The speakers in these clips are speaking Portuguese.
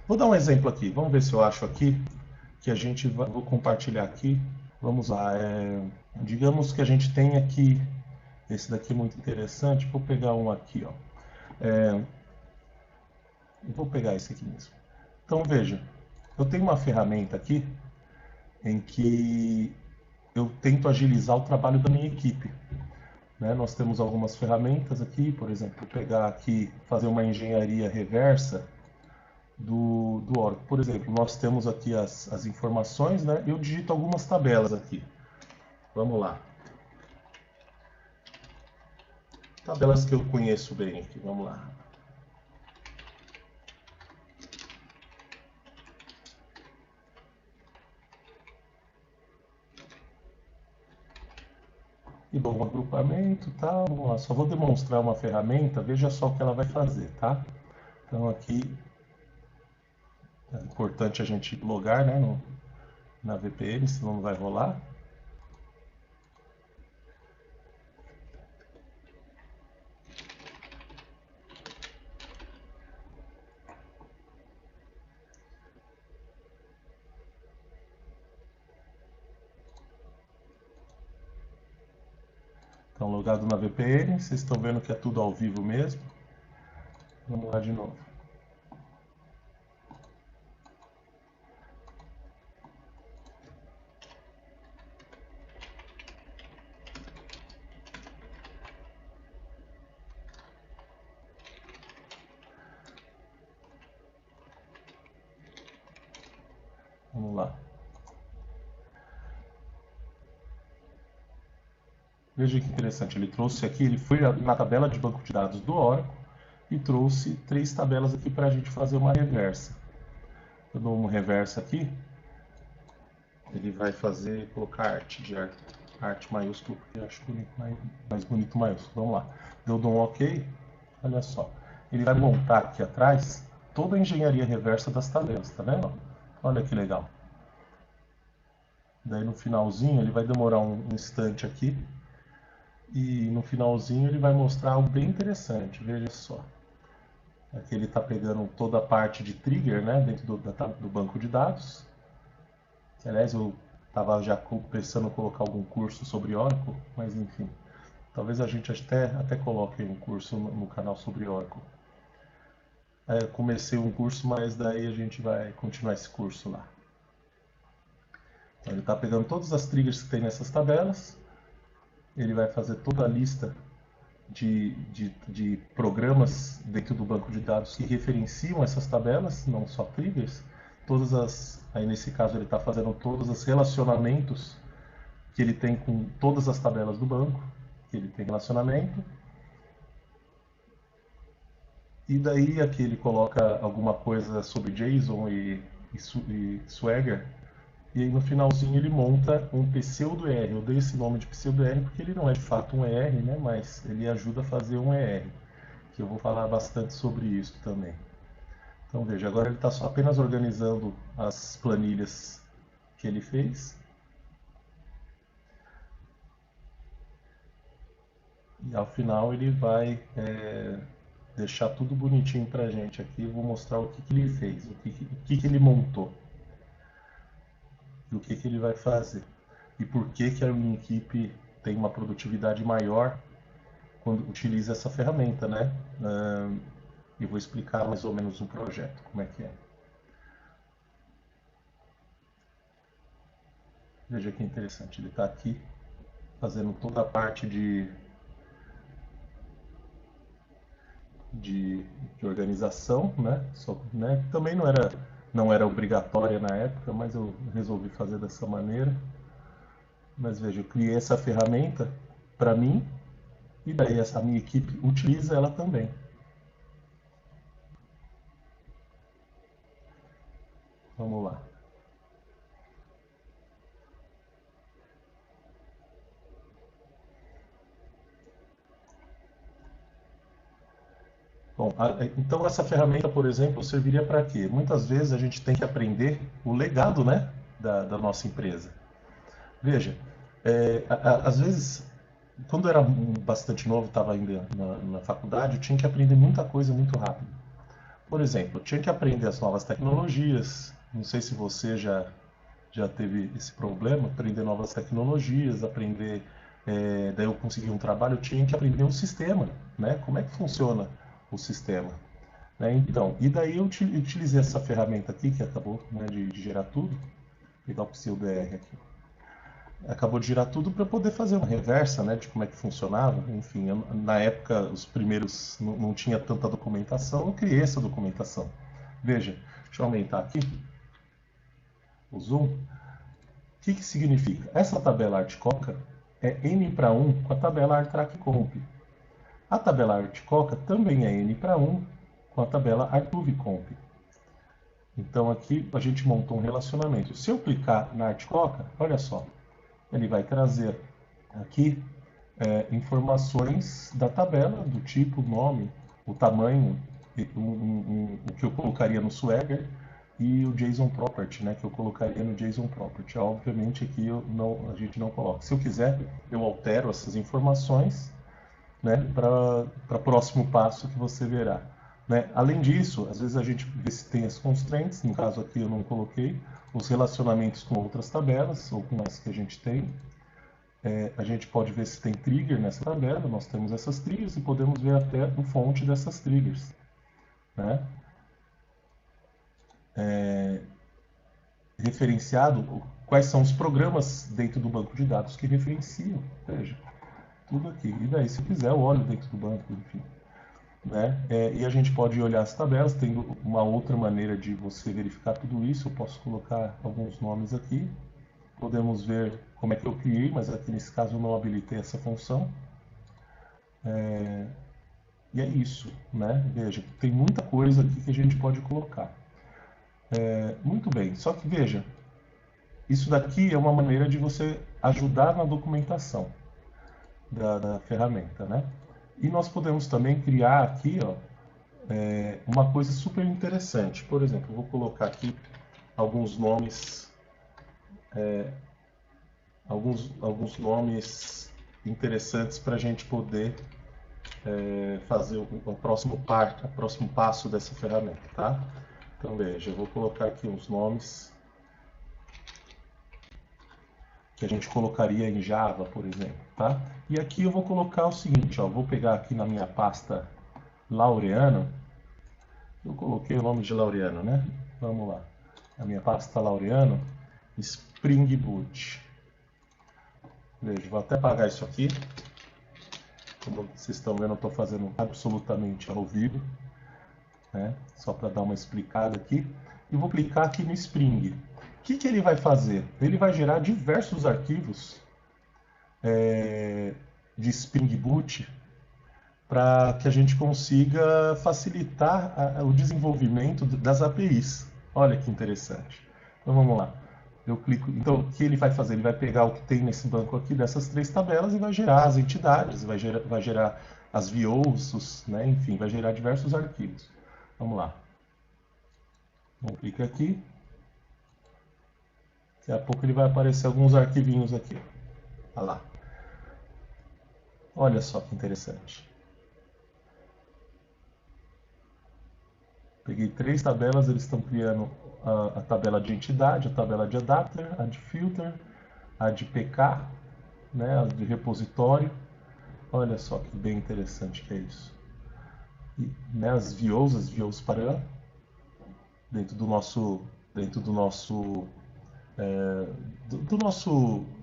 Vou dar um exemplo aqui. Vamos ver se eu acho aqui que a gente vai. Vou compartilhar aqui. Vamos lá. Digamos que a gente tem aqui. Esse daqui é muito interessante. Vou pegar um aqui, ó. Vou pegar esse aqui mesmo. Então veja, eu tenho uma ferramenta aqui em que eu tento agilizar o trabalho da minha equipe. Né? Nós temos algumas ferramentas aqui, por exemplo, pegar aqui, fazer uma engenharia reversa do Oracle. Por exemplo, nós temos aqui as informações, né? Eu digito algumas tabelas aqui. Vamos lá. Tabelas que eu conheço bem aqui, vamos lá. E bom, agrupamento, tal, vamos lá. Só vou demonstrar uma ferramenta, veja só o que ela vai fazer, tá? Então aqui é importante a gente logar, né, na VPN, senão não vai rolar. Então, logado na VPN, vocês estão vendo que é tudo ao vivo mesmo. Vamos lá de novo. Vamos lá. Veja que interessante, ele trouxe aqui, ele foi na tabela de banco de dados do Oracle e trouxe 3 tabelas aqui para a gente fazer uma reversa. Eu dou uma reversa aqui, ele vai colocar arte maiúsculo, porque eu acho mais bonito maiúsculo. Vamos lá. Eu dou um OK, olha só. Ele vai montar aqui atrás toda a engenharia reversa das tabelas, tá vendo? Olha que legal. Daí no finalzinho, ele vai demorar um instante aqui, e no finalzinho ele vai mostrar algo bem interessante, veja só. Aqui ele está pegando toda a parte de trigger, né, dentro do banco de dados. Aliás, eu estava já pensando em colocar algum curso sobre Oracle, mas enfim. Talvez a gente até coloque um curso no canal sobre Oracle. Eu comecei um curso, mas daí a gente vai continuar esse curso lá. Então, ele está pegando todas as triggers que tem nessas tabelas. Ele vai fazer toda a lista de programas dentro do banco de dados que referenciam essas tabelas, não só triggers. Aí nesse caso ele está fazendo todos os relacionamentos que ele tem com todas as tabelas do banco, que ele tem relacionamento. E daí aqui ele coloca alguma coisa sobre JSON e Swagger. E aí no finalzinho ele monta um pseudo-ER. Eu dei esse nome de pseudo-ER porque ele não é de fato um ER, né? Mas ele ajuda a fazer um ER, que eu vou falar bastante sobre isso também. Então veja, agora ele está apenas organizando as planilhas que ele fez. E ao final ele vai deixar tudo bonitinho para a gente aqui. Eu vou mostrar o que ele fez, o que ele montou. E o que ele vai fazer. E por que a minha equipe tem uma produtividade maior quando utiliza essa ferramenta, né? E vou explicar mais ou menos um projeto, como é que é. Veja que interessante, ele está aqui fazendo toda a parte de organização, né? Também não era obrigatória na época, mas eu resolvi fazer dessa maneira. Mas veja, eu criei essa ferramenta para mim e daí a minha equipe utiliza ela também. Vamos lá. Bom, então essa ferramenta, por exemplo, serviria para quê? Muitas vezes a gente tem que aprender o legado, né, da nossa empresa. Veja, às vezes, quando eu era bastante novo, estava ainda na faculdade, eu tinha que aprender muita coisa muito rápido. Por exemplo, eu tinha que aprender as novas tecnologias. Não sei se você já teve esse problema, aprender novas tecnologias, aprender, daí eu consegui um trabalho, eu tinha que aprender um sistema, né? Como é que funciona o sistema, né? Então, e daí eu utilizei essa ferramenta aqui, que acabou, né, de gerar tudo, vou pegar o PseuDR aqui, acabou de girar tudo para poder fazer uma reversa, né, de como é que funcionava. Enfim, na época, os primeiros não tinha tanta documentação, eu criei essa documentação. Veja, deixa eu aumentar aqui o zoom. O que significa? Essa tabela Artcoca é N para 1 com a tabela ArtTrackComp. A tabela Artcoca também é N para 1 com a tabela ArtUVComp. Então aqui a gente montou um relacionamento. Se eu clicar na Artcoca, olha só, ele vai trazer aqui informações da tabela, do tipo, nome, o tamanho, o que eu colocaria no Swagger e o JSON Property, né, que eu colocaria no JSON Property. Obviamente aqui a gente não coloca. Se eu quiser, eu altero essas informações, né, para o próximo passo que você verá. Né? Além disso, às vezes a gente vê se tem as constraints, no caso aqui eu não coloquei, os relacionamentos com outras tabelas, ou com as que a gente tem. A gente pode ver se tem trigger nessa tabela, nós temos essas triggers e podemos ver até a fonte dessas triggers. Né? Referenciado, quais são os programas dentro do banco de dados que referenciam, veja, tudo aqui. E daí, se quiser, eu olho dentro do banco, enfim. Né? E a gente pode olhar as tabelas, tendo uma outra maneira de você verificar tudo isso. Eu posso colocar alguns nomes aqui. Podemos ver como é que eu criei, mas aqui nesse caso eu não habilitei essa função. E é isso, né? Veja, tem muita coisa aqui que a gente pode colocar. Muito bem, só que veja, isso daqui é uma maneira de você ajudar na documentação da ferramenta, né? E nós podemos também criar aqui, ó, uma coisa super interessante. Por exemplo, eu vou colocar aqui alguns nomes, alguns nomes interessantes para a gente poder fazer o próximo passo dessa ferramenta, tá? Então veja, eu vou colocar aqui uns nomes que a gente colocaria em Java, por exemplo, tá? E aqui eu vou colocar o seguinte, ó, vou pegar aqui na minha pasta Laureano, eu coloquei o nome de Laureano, né? Vamos lá, na minha pasta Laureano, Spring Boot. Veja, vou até apagar isso aqui. Como vocês estão vendo, eu estou fazendo absolutamente ao vivo, né? Só para dar uma explicada aqui. E vou clicar aqui no Spring. O que ele vai fazer? Ele vai gerar diversos arquivos de Spring Boot para que a gente consiga facilitar o desenvolvimento das APIs. Olha que interessante. Então vamos lá. Eu clico. Então o que ele vai fazer? Ele vai pegar o que tem nesse banco aqui dessas três tabelas e vai gerar as entidades, vai gerar as VOs, né? Enfim, vai gerar diversos arquivos. Vamos lá. Vamos clicar aqui. Daqui a pouco ele vai aparecer alguns arquivinhos aqui. Olha lá. Olha só que interessante. Peguei três tabelas, eles estão criando a tabela de entidade, a tabela de adapter, a de filter, a de PK, né, a de repositório. Olha só que bem interessante que é isso. E, né, as VOs param dentro do nosso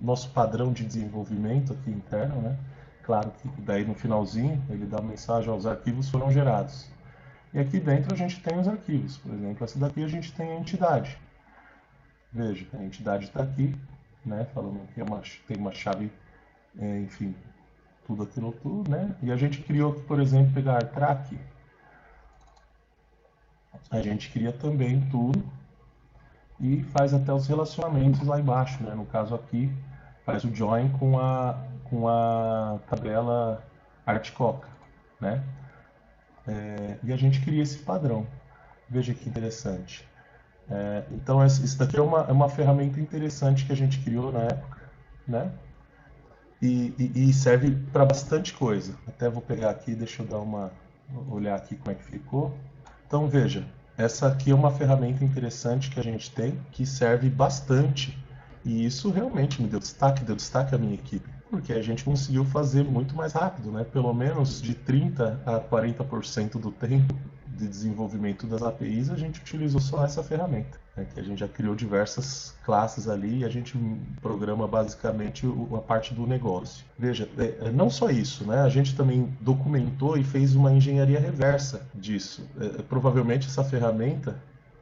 nosso padrão de desenvolvimento aqui interno, né? Claro que daí no finalzinho ele dá a mensagem, ó, os arquivos foram gerados. E aqui dentro a gente tem os arquivos. Por exemplo, essa daqui a gente tem a entidade. Veja, a entidade está aqui, né? Falando que tem uma chave, enfim, tudo aquilo tudo, né? E a gente criou aqui, por exemplo, pegar track. A gente cria também tudo e faz até os relacionamentos lá embaixo, né? No caso aqui, faz o join com a tabela Artcoca, né? E a gente cria esse padrão. Veja que interessante. Então, isso daqui é uma ferramenta interessante que a gente criou na época, né? E serve para bastante coisa. Até vou pegar aqui, deixa eu dar olhar aqui como é que ficou. Então veja, essa aqui é uma ferramenta interessante que a gente tem, que serve bastante. E isso realmente me deu destaque à minha equipe, porque a gente conseguiu fazer muito mais rápido, né? Pelo menos de 30% a 40% do tempo de desenvolvimento das APIs, a gente utilizou só essa ferramenta, né? Que a gente já criou diversas classes ali e a gente programa basicamente a parte do negócio. Veja, não só isso, né? A gente também documentou e fez uma engenharia reversa disso. Provavelmente essa ferramenta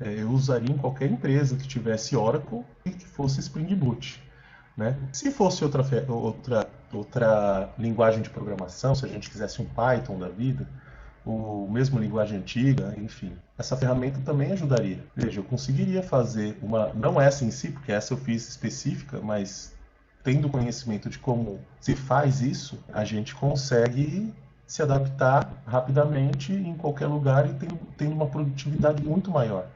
eu usaria em qualquer empresa que tivesse Oracle e que fosse Spring Boot, né? Se fosse outra linguagem de programação, se a gente quisesse um Python da vida, ou mesmo linguagem antiga, enfim, essa ferramenta também ajudaria. Veja, eu conseguiria fazer uma, não essa em si, porque essa eu fiz específica, mas tendo conhecimento de como se faz isso, a gente consegue se adaptar rapidamente em qualquer lugar e tendo uma produtividade muito maior.